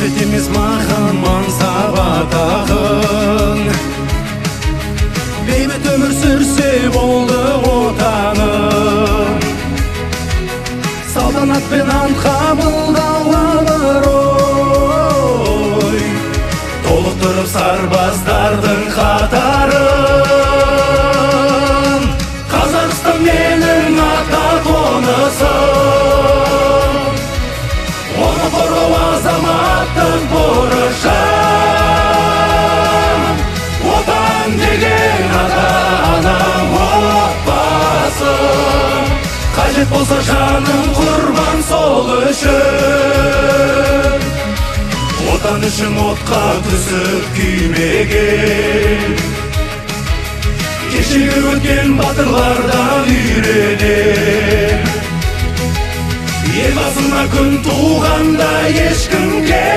қажет емес маған мансап атағың. Бейбіт өмір сүрсе болды отаным, салтанатпен ант қабылдауға ой, толықтырып сарбаздардың қатарын. Қазақстан менің ата қонысым, оны қорғау азаматтық борышым. Отан деген ата-анам отбасым, қажет болса жаным құрбан сол үшін. Отан үшін отқа түсіп күймеген, кешегі өткен батырлардан үйренем. Ел басына күн туғанда ешкімге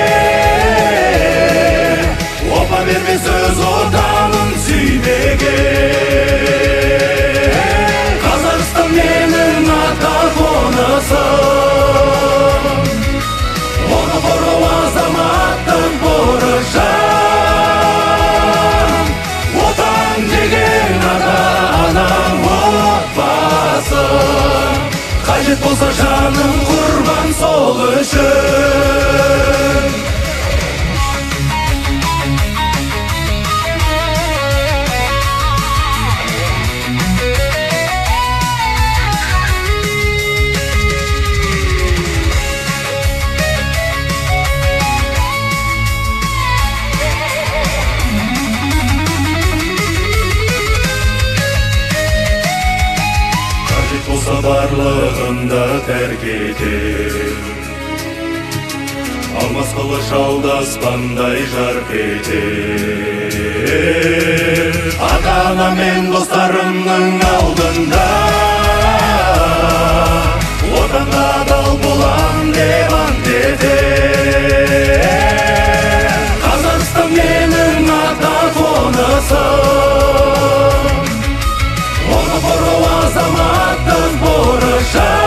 опа бермес өз отанын сүймеген. Қазақстан менің ата қонысым, оны қорғау азаматтық борышым. Отан деген ата-анам отбасым, қажет болса жаным құрбан сол үшін. Болса барлығында тәрк етем, алмас қылыш алдаспандай жарқ етем. Ата-ана мен достарымның алдында отанға адал болам деп ант етем. Қазақстан менің ата қонысым, оны қорғау азаматтық борышым.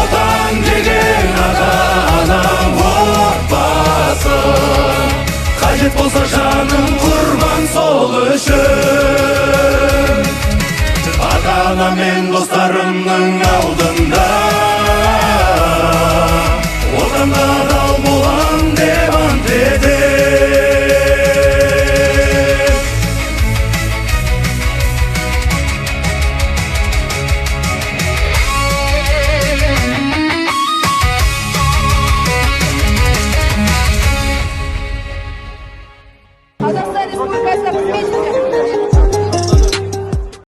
Отан деген ата-анам отбасым, қажет болса жаным құрбан сол үшін. Ата-ана мен достарымның алдында